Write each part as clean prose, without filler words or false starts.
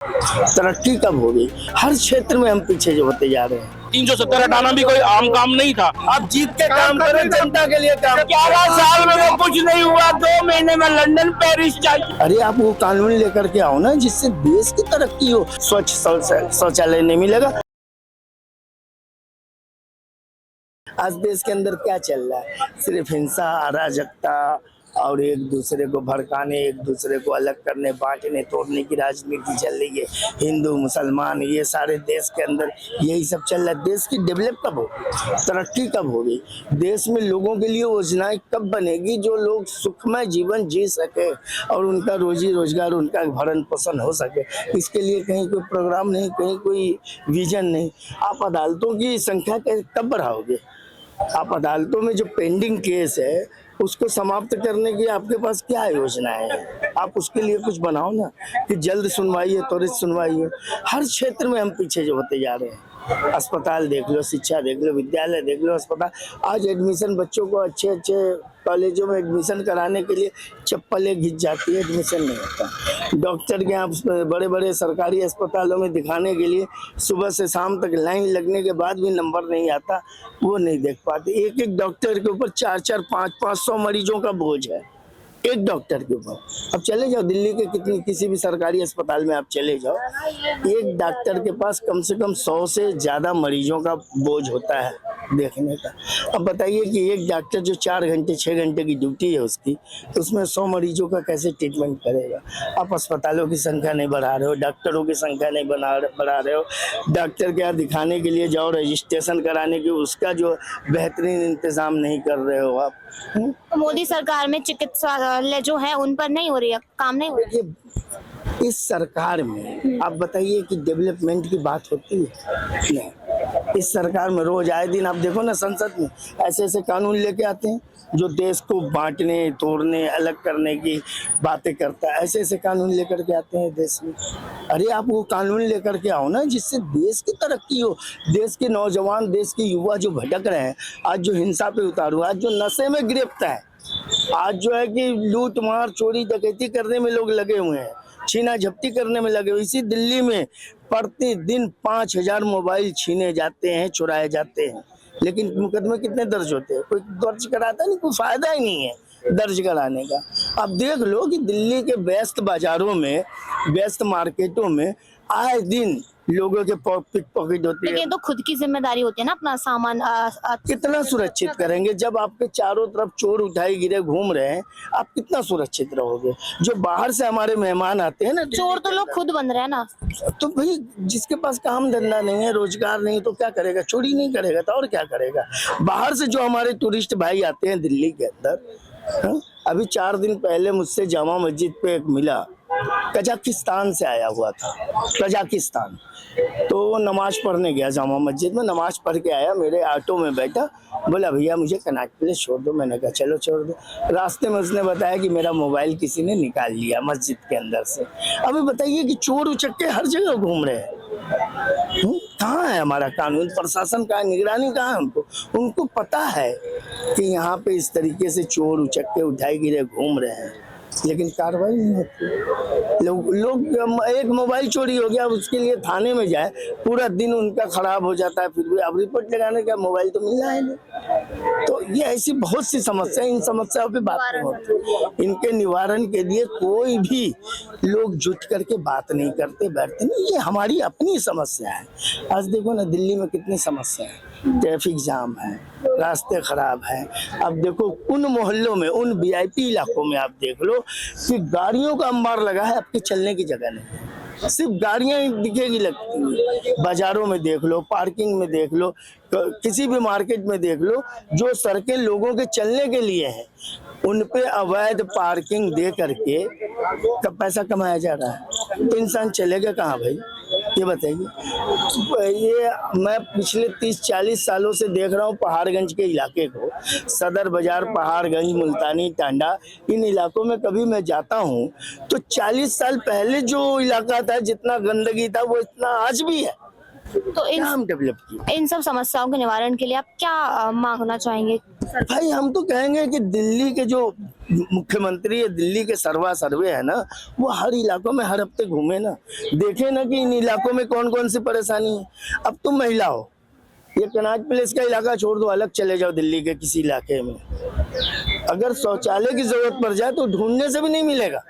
तरक्की कब होगी? हर क्षेत्र में हम पीछे जो होते जा रहे हैं। 370 हटाना भी कोई आम काम नहीं था। आप जीत के काम करें, जनता के लिए काम। 11 साल में तो कुछ नहीं हुआ, 2 महीने में लंदन पेरिस चाहिए। अरे आप वो कानून लेकर के आओ ना, जिससे देश की तरक्की हो। स्वच्छ शौचालय नहीं मिलेगा। आज देश के अंदर क्या चल रहा है? सिर्फ हिंसा, अराजकता और एक दूसरे को भड़काने, एक दूसरे को अलग करने, बांटने तोड़ने की राजनीति चल रही है। हिंदू मुसलमान ये सारे देश के अंदर यही सब चल रहा है। देश की डेवलप कब होगी? तरक्की कब होगी? देश में लोगों के लिए योजनाएं कब बनेगी जो लोग सुखमय जीवन जी सके और उनका रोजी रोजगार, उनका भरण पोषण हो सके? इसके लिए कहीं कोई प्रोग्राम नहीं, कहीं कोई विजन नहीं। आप अदालतों की संख्या कब बढ़ाओगे? आप अदालतों में जो पेंडिंग केस है उसको समाप्त करने की आपके पास क्या योजना है? आप उसके लिए कुछ बनाओ ना, कि जल्द सुनवाई है, त्वरित सुनवाई है। हर क्षेत्र में हम पीछे जो होते जा रहे हैं। अस्पताल देख लो, शिक्षा देख लो, विद्यालय देख लो, अस्पताल। आज एडमिशन बच्चों को अच्छे अच्छे कॉलेजों में एडमिशन कराने के लिए चप्पलें घिस जाती है, एडमिशन नहीं होता। डॉक्टर के यहाँ बड़े बड़े सरकारी अस्पतालों में दिखाने के लिए सुबह से शाम तक लाइन लगने के बाद भी नंबर नहीं आता, वो नहीं देख पाते। एक एक डॉक्टर के ऊपर 400, 500 मरीजों का बोझ है, एक डॉक्टर के ऊपर। अब चले जाओ दिल्ली के किसी भी सरकारी अस्पताल में आप चले जाओ, एक डॉक्टर के पास कम से कम 100 से ज्यादा मरीजों का बोझ होता है देखने का। अब बताइए कि एक डॉक्टर जो 4 घंटे 6 घंटे की ड्यूटी है उसकी, तो उसमें 100 मरीजों का कैसे ट्रीटमेंट करेगा? आप अस्पतालों की संख्या नहीं बढ़ा रहे हो, डॉक्टरों की संख्या नहीं बढ़ा रहे हो। डॉक्टर के यहाँ दिखाने के लिए जाओ, रजिस्ट्रेशन कराने की उसका जो बेहतरीन इंतजाम नहीं कर रहे हो आप। मोदी सरकार में चिकित्सालय जो है उन पर नहीं हो रही है, काम नहीं हो रही है। इस सरकार में आप बताइए कि डेवलपमेंट की बात होती है? नहीं। इस सरकार में रोज आए दिन आप देखो ना, संसद में ऐसे ऐसे कानून लेके आते हैं जो देश को बांटने, तोड़ने, अलग करने की बातें करता है। ऐसे ऐसे कानून लेकर के आते हैं देश में। अरे आप वो कानून लेकर के आओ ना, जिससे देश की तरक्की हो। देश के नौजवान, देश के युवा जो भटक रहे हैं, आज जो हिंसा पे उतारू, आज जो नशे में गिरफ्त है, आज जो है कि लूट मार चोरी डकैती करने में लोग लगे हुए हैं, छीना झपटी करने में लगे हुए। इसी दिल्ली में प्रतिदिन 5000 मोबाइल छीने जाते हैं, चुराए जाते हैं, लेकिन मुकदमे कितने दर्ज होते हैं? कोई दर्ज कराता नहीं, कोई फायदा ही नहीं है दर्ज कराने का। आप देख लो कि दिल्ली के व्यस्त बाजारों में, व्यस्त मार्केटों में आए दिन लोगों के पिक पॉकेट होती है। लेकिन तो खुद की जिम्मेदारी होती है ना, अपना सामान कितना सुरक्षित करेंगे जब आपके चारों तरफ चोर उठाए गिरे घूम रहे हैं? आप कितना सुरक्षित रहोगे? जो बाहर से हमारे मेहमान आते हैं ना, चोर तो लोग खुद बन रहे हैं ना। तो भाई जिसके पास काम धंधा नहीं है, रोजगार नहीं, तो क्या करेगा? चोरी नहीं करेगा तो और क्या करेगा? बाहर से जो हमारे टूरिस्ट भाई आते हैं दिल्ली के अंदर, अभी 4 दिन पहले मुझसे जामा मस्जिद पे एक मिला, कजाकिस्तान से आया हुआ था, कजाकिस्तान। तो नमाज पढ़ने गया जामा मस्जिद में, नमाज पढ़ के आया, मेरे ऑटो में बैठा, बोला भैया मुझे कनाट प्लेस छोड़ दो। मैंने कहा चलो छोड़ दो। रास्ते में उसने बताया कि मेरा मोबाइल किसी ने निकाल लिया मस्जिद के अंदर से। अभी बताइए कि चोर उचक्के हर जगह घूम रहे हैं। कहाँ है हमारा कानून प्रशासन? कहाँ निगरानी? कहाँ है उनको पता है कि यहाँ पे इस तरीके से चोर उचक्के उठाए गिरे घूम रहे हैं, लेकिन कार्रवाई नहीं होती। लोग एक मोबाइल चोरी हो गया, उसके लिए थाने में जाए, पूरा दिन उनका खराब हो जाता है, फिर भी अब रिपोर्ट लगाने का मोबाइल तो मिलना है नहीं। तो ये ऐसी बहुत सी समस्या, इन समस्याओं पे बात नहीं होती। इनके निवारण के लिए कोई भी लोग जुट करके बात नहीं करते, बैठते नहीं। ये हमारी अपनी समस्या है। आज देखो ना दिल्ली में कितनी समस्या है, ट्रैफिक जाम है, रास्ते खराब हैं। अब देखो उन मोहल्लों में, उन वीआईपी इलाकों में आप देख लो कि गाड़ियों का अंबार लगा है, आपके चलने की जगह नहीं, सिर्फ गाड़ियां ही दिखेगी लगती है। बाजारों में देख लो, पार्किंग में देख लो, किसी भी मार्केट में देख लो, जो सड़कें लोगों के चलने के लिए हैं उन पे अवैध पार्किंग दे करके कब पैसा कमाया जा रहा है। तो इंसान चलेगा कहाँ भाई? ये बताइए। ये मैं पिछले 30-40 सालों से देख रहा हूँ पहाड़गंज के इलाके को, सदर बाजार, पहाड़गंज, मुल्तानी, टांडा, इन इलाकों में कभी मैं जाता हूँ तो 40 साल पहले जो इलाका था, जितना गंदगी था वो इतना आज भी है। तो क्या हम डेवलप किए? इन सब समस्याओं के निवारण के लिए आप क्या मांगना चाहेंगे? भाई हम तो कहेंगे कि दिल्ली के जो मुख्यमंत्री है, दिल्ली के सर्वे है ना, वो हर इलाकों में हर हफ्ते घूमे ना, देखे ना कि इन इलाकों में कौन कौन सी परेशानी है। अब तुम महिला हो, ये कनॉट प्लेस का इलाका छोड़ दो, अलग चले जाओ दिल्ली के किसी इलाके में, अगर शौचालय की जरूरत पड़ जाए तो ढूंढने से भी नहीं मिलेगा।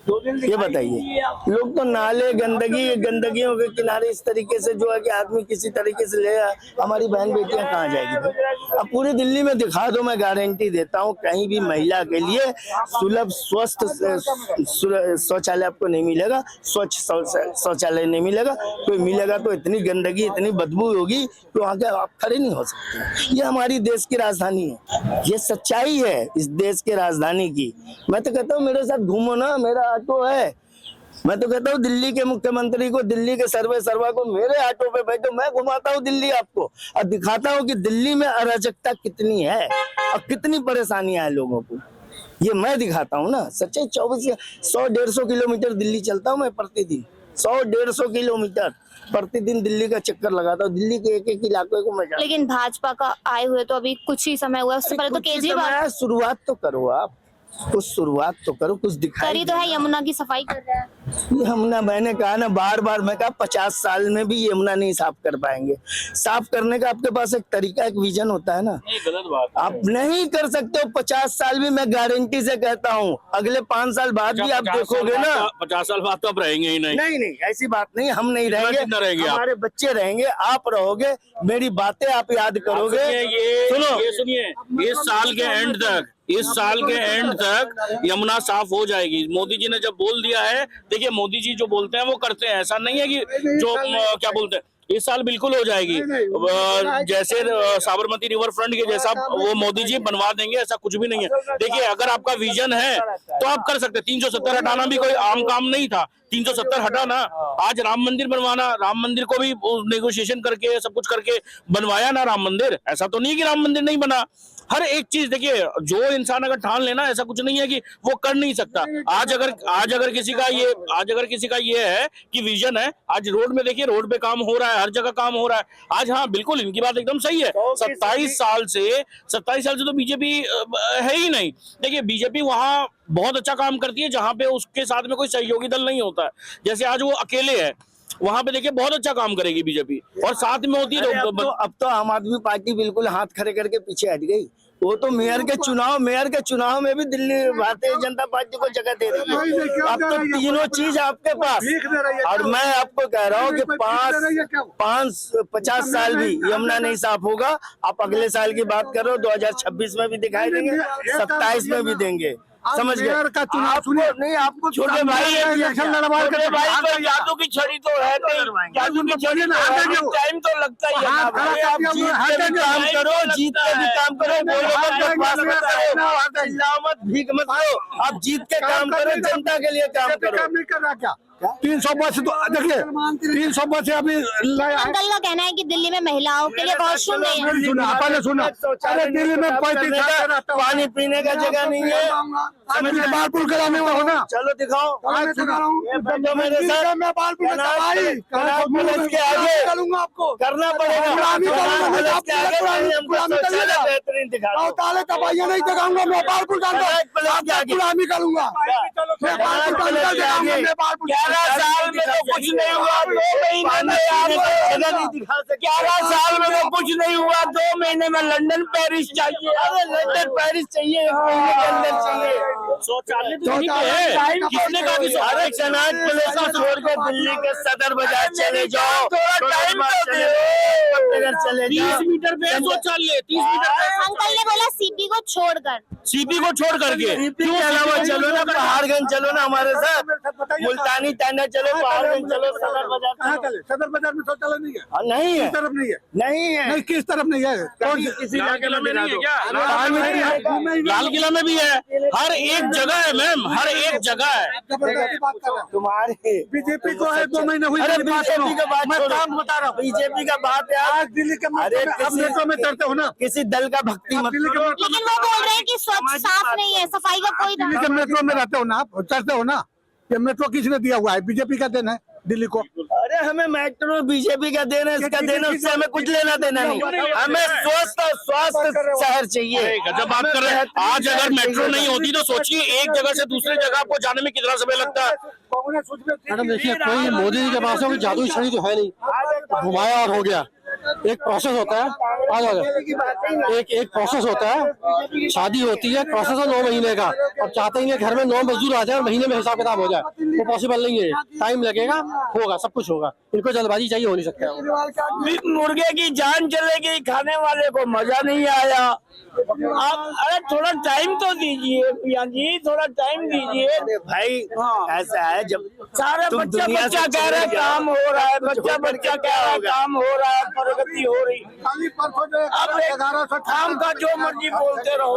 ये बताइए, लोग तो नाले गंदगियों के किनारे इस तरीके से जो है कि आदमी किसी तरीके से ले आए, हमारी बहन बेटियां कहाँ जाएगी? अब पूरी दिल्ली में दिखा दो, मैं गारंटी देता हूँ कहीं भी महिला के लिए सुलभ स्वस्थ शौचालय आपको नहीं मिलेगा, स्वच्छ शौचालय नहीं मिलेगा। कोई मिलेगा तो इतनी गंदगी, इतनी बदबू होगी कि वहाँ के आप खड़े नहीं हो सकते। ये हमारी देश की राजधानी है, ये सच्चाई है इस देश की राजधानी की। मैं तो कहता हूँ मेरे साथ घूमो ना, मेरा ऑटो है। मैं तो कहता हूँ दिल्ली के मुख्यमंत्री को, दिल्ली के सर्वा को मेरे ऑटो पे बैठो, मैं घुमाता हूँ दिल्ली आपको और दिखाता हूँ कि दिल्ली में अराजकता कितनी है और कितनी परेशानियां हैं लोगों को। ये मैं दिखाता हूँ ना सच्चाई। 100-150 किलोमीटर दिल्ली चलता हूँ मैं प्रतिदिन, 100-150 किलोमीटर प्रतिदिन दिल्ली का चक्कर लगाता हूँ, दिल्ली के एक इलाके को मैं जानता हूं। लेकिन भाजपा का आए हुए तो अभी कुछ ही समय हुआ, उससे पहले तो कुछ ही केजरीवाल समय है, शुरुआत तो करो आप, कुछ शुरुआत तो करो, कुछ दिखाई करी तो है, यमुना की सफाई कर रहा है। यमुना, मैंने कहा ना बार मैं कहा 50 साल में भी यमुना नहीं साफ कर पाएंगे। साफ करने का आपके पास एक तरीका, एक विजन होता है ना, गलत बात। आप नहीं कर सकते हो 50 साल भी। मैं गारंटी से कहता हूँ अगले 5 साल बाद भी आप देखोगे ना, 50 साल बाद तो आप रहेंगे ही नहीं। नहीं ऐसी बात नहीं, हम नहीं कितना रहेंगे, आप? हमारे बच्चे रहेंगे, आप रहोगे, मेरी बातें आप याद करोगे। सुनो, ये सुनिए, इस साल के एंड तक यमुना साफ हो जाएगी। मोदी जी ने जब बोल दिया है, देखिए मोदी जी जो बोलते हैं वो करते हैं, ऐसा नहीं है कि जो क्या बोलते हैं, इस साल बिल्कुल हो जाएगी। जैसे साबरमती रिवर फ्रंट के जैसा वो मोदी जी बनवा देंगे, ऐसा कुछ भी नहीं है। देखिए अगर आपका विजन है तो आप कर सकते हैं। 370 हटाना भी कोई आम काम नहीं था, 370 हटाना, आज राम मंदिर बनवाना, राम मंदिर को भी नेगोशिएशन करके सब कुछ करके बनवाया ना राम मंदिर। ऐसा तो नहीं कि राम मंदिर नहीं बना। हर एक चीज देखिए, जो इंसान अगर ठान लेना, ऐसा कुछ नहीं है कि वो कर नहीं सकता। आज अगर किसी का ये है कि विजन है, आज रोड में देखिए, रोड पे काम हो रहा है, हर जगह काम हो रहा है आज। हाँ बिल्कुल, इनकी बात एकदम सही है। 27 साल से तो बीजेपी है ही नहीं। देखिए बीजेपी वहां बहुत अच्छा काम करती है जहां पे उसके साथ में कोई सहयोगी दल नहीं होता है। जैसे आज वो अकेले है, वहां पे देखिए बहुत अच्छा काम करेगी बीजेपी, और साथ में होती है। अब तो आम आदमी पार्टी बिल्कुल हाथ खड़े करके पीछे हट गई। वो तो मेयर के चुनाव में भी दिल्ली भारतीय जनता पार्टी को जगह दे रही है। अब तो तीनों चीज आपके पास, और मैं आपको कह रहा हूँ कि 50 साल भी यमुना नहीं साफ होगा। आप अगले साल की बात करो, 2026 में भी दिखाई देंगे, 27 में भी देंगे, समझ गए? आपको नहीं, आपको छोटे भाई को जादू की छड़ी तो है नहीं, जादू की छड़ी टाइम तो लगता ही है। आप जीत के भी काम करो, भीख मत करो, आप जीत के काम करो, जनता के लिए काम करो। 300 बस तो देखिए, 300 बस अभी अंकल का कहना है कि दिल्ली में महिलाओं के लिए वॉशरूम नहीं है। पहले सुना, अरे दिल्ली में 35 साल पानी पीने का जगह नहीं है, समझ में बालपुर कराने में हो ना। चलो दिखाओ, तो मेरे साथ मैं बालपुर के आगे करूंगा, आपको करना पड़ेगा। बेहतरीन दिखा, ताले दवाइयाँ नहीं दिखाऊंगा, मैं बालपुर का गुलामी करूंगा। मैं बालपुर मैं बालपुर 11 साल में तो कुछ नहीं हुआ, 2 महीने में 11 साल में तो कुछ नहीं हुआ, 2 महीने में लंदन पेरिस चाहिए। अरे लंदन पेरिस चाहिए, 1 महीने के अंदर चाहिए। शौचालय तो नहीं है, किसने कहा कि अरे कनॉट प्लेस को छोड़ के दिल्ली के सदर बाजार चले जाओ, टाइम चले 30 मीटर पे शौचालय, 30 मीटर पे। अंकल ने बोला सीपी को छोड़कर, सीपी को छोड़ करके सीपी के अलावा चलो ना, पहाड़गंज चलो ना हमारे साथ, मुल्तानी टांडा चलो, पहाड़गंज चलो, सदर बाजार चलो। सदर बाजार में शौचालय नहीं है, नहीं है, किस तरफ नहीं है, नहीं है, नहीं किस तरफ नहीं है, किसी लाल इलाके किला में में नहीं है क्या? नहीं लाल किला में भी है, हर एक जगह है मैम, हर एक जगह है। तुम्हारे बीजेपी को है 2 महीने हुई। अरे बीजेपी का बात मैं छोड़ो, काम बता रहा हूँ, बीजेपी का बात है। आज दिल्ली के मेट्रो में चढ़ते हो ना, किसी दल का भक्ति मत दिल्ली के करो। लेकिन वो बोल रहे हैं कि स्वच्छ साफ नहीं है, सफाई का कोई दिल्ली के मेट्रो में रहते हो ना, आप चढ़ते हो ना, ये मेट्रो किसने दिया हुआ है? बीजेपी का देना है दिल्ली को। अरे हमें मेट्रो बीजेपी का देना है, इसका देना, उससे हमें कुछ लेना देना नहीं। हमें स्वस्थ और स्वास्थ्य शहर चाहिए। गजब बात कर रहे हैं। आज अगर मेट्रो नहीं होती तो सोचिए एक जगह से दूसरे जगह आपको जाने में कितना समय लगता है। मैडम देखिए, कोई मोदी जी के पास कोई जादुई छड़ी तो है नहीं, घुमाया और हो गया। एक प्रोसेस होता है, आ जाओ, एक प्रोसेस होता है, शादी होती है, प्रोसेस है 9 महीने का। अब चाहते ही घर में 9 मजदूर आ जाए और महीने में हिसाब किताब हो जाए, वो पॉसिबल नहीं है। टाइम लगेगा, होगा, सब कुछ होगा। इनको जल्दबाजी चाहिए, हो नहीं सकता। मुर्गे की जान चलेगी, खाने वाले को मजा नहीं आया। आप अरे थोड़ा टाइम तो दीजिए भैया जी, थोड़ा टाइम दीजिए भाई। ऐसा है जब सारे बच्चा कह रहे हैं काम हो रहा है, बच्चा कह रहा है काम हो रहा है, प्रगति हो रही। अब 1100 काम का जो मर्जी बोलते रहो।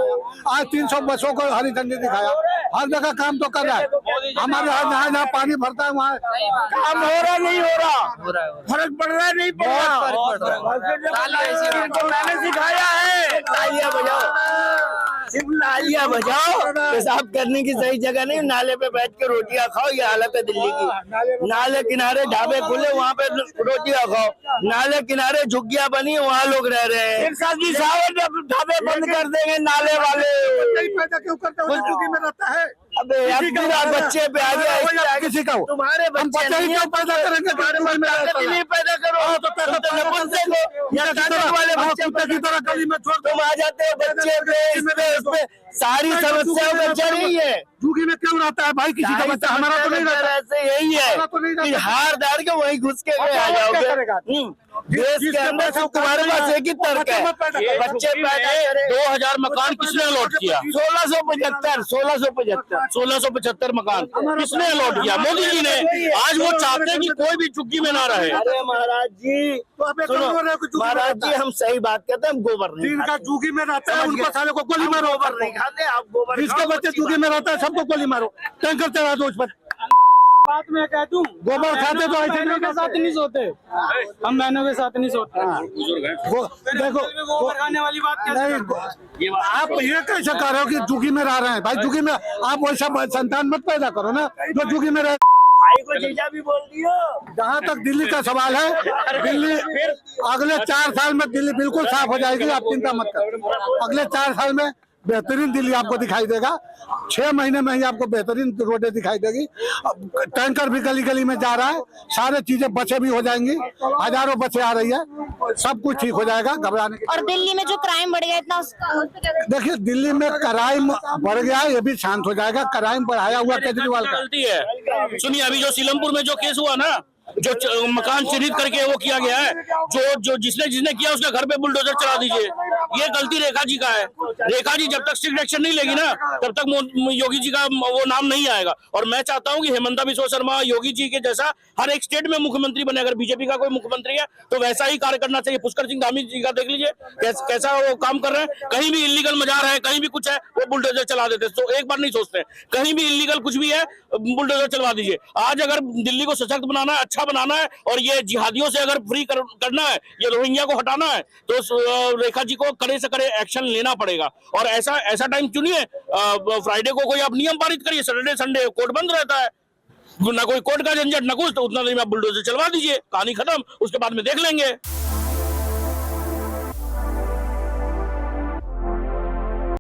आज 300 बसों को हरी झंडी दिखाया, हर जगह काम तो कर रहा है। हमारे यहाँ जहाँ पानी भरता है वहाँ काम हो रहा नहीं हो रहा, फर्क पड़ रहा है नहीं पड़ रहा। मैंने सिखाया है, तालियां बजाओ, सिर्फ तालियां बजाओ। पेशाब करने की सही जगह नहीं, नाले पे बैठ के रोटियां खाओ। ये हालत है दिल्ली की। नाले किनारे ढाबे खुले, वहाँ पे रोटियां खाओ। नाले किनारे झुग्गियां बनी, वहाँ लोग रह रहे हैं। ढाबे बंद कर देंगे नाले वाले। पैदा क्यों करते हो? झुग्गी में रहता है। अबे यार बच्चे पे आ गया किसी का हो, तुम्हारे बच्चे नहीं क्यों पैदा करेंगे? नहीं पैदा करो तो नपुंसक हो या ताकत वाले बच्चे की तरह गली में छोड़ तुम आ जाते हो बच्चे पे, इसपे सारी समस्याओं का जड़ यही है। झुग्गी में क्यों रहता है भाई? किसी का बच्चा हमारा तो नहीं रहता। ऐसे यही है कि हार डाल के वहीं घुस के आ जाओगे। देश के अंदर सब तुम्हारे पास एक ही तर्क है, बच्चे पैदा करें। 2000 मकान किसने अलॉट किया? 1675 मकान किसने अलॉट किया? मोदी जी ने। आज वो चाहते हैं कि कोई भी झुग्गी में ना रहे। अरे महाराज जी सुनो, महाराज जी हम सही बात कहते हैं, हम गोबर नहीं जिनका झुग्गी में रहता है उनको साले को गोली मारो। गोबर नहीं खाते आप, गोबर जिसके बच्चे झुग्गी में रहता है सबको गोली मारो, टैंकर चला दो उस पर। बात मैं कह दूं, गोबर खाते तो ऐसे बहनों के साथ नहीं सोते, हम बहनों के साथ नहीं सोते। देखो गोबर खाने वाली बात कैसे नहीं, आप ये कैसे कह रहे हो कि झुग्गी में रह रहे हैं? भाई झुग्गी में आप वैसा संतान मत पैदा करो ना जो झुग्गी में रह। भाई को जीजा भी बोल दियो। जहाँ तक दिल्ली का सवाल है, दिल्ली अगले 4 साल में दिल्ली बिल्कुल साफ हो जाएगी, आप चिंता मत करो। अगले 4 साल में बेहतरीन दिल्ली आपको दिखाई देगा। 6 महीने में ही आपको बेहतरीन रोडें दिखाई देगी। टैंकर भी गली गली में जा रहा है, सारे चीजें बसें भी हो जाएंगी, हजारों बसें आ रही है, सब कुछ ठीक हो जाएगा, घबराने की। और दिल्ली में जो क्राइम बढ़ गया इतना, देखिए दिल्ली में क्राइम बढ़ गया, ये भी शांत हो जाएगा। क्राइम बढ़ाया हुआ केजरीवाल का गलती है। सुनिए, अभी जो सीलमपुर में जो केस हुआ ना, जो मकान चिन्हित करके वो किया गया है, जो जिसने किया उसके घर पे बुलडोजर चला दीजिए, ये गलती रेखा जी का है। रेखा जी जब तक स्ट्रिक्ट एक्शन नहीं लेगी ना, तब तक योगी जी का वो नाम नहीं आएगा। और मैं चाहता हूं कि हेमंता बिस्वा शर्मा योगी जी के जैसा हर एक स्टेट में मुख्यमंत्री बने। अगर बीजेपी का कोई मुख्यमंत्री है तो वैसा ही कार्य करना चाहिए। पुष्कर सिंह धामी जी का देख लीजिए कैसा वो काम कर रहे हैं। कहीं भी इलीगल मजार है, कहीं भी कुछ है, वो बुलडोजर चला देते, तो एक बार नहीं सोचते। कहीं भी इलीगल कुछ भी है, बुलडोजर चलवा दीजिए। आज अगर दिल्ली को सशक्त बनाना है, अच्छा बनाना है, और ये जिहादियों से अगर फ्री करना है, ये रोहिंग्या को हटाना है, तो रेखा जी को कड़े से कड़े एक्शन लेना पड़ेगा। और ऐसा टाइम चुनिए, फ्राइडे को कोई आप नियम पारित करिए, सैटरडे संडे कोर्ट बंद रहता है, ना कोई कोर्ट का झंझट ना कुछ, तो उतना देर में आप बुलडोजर चलवा दीजिए, कहानी खत्म, उसके बाद में देख लेंगे।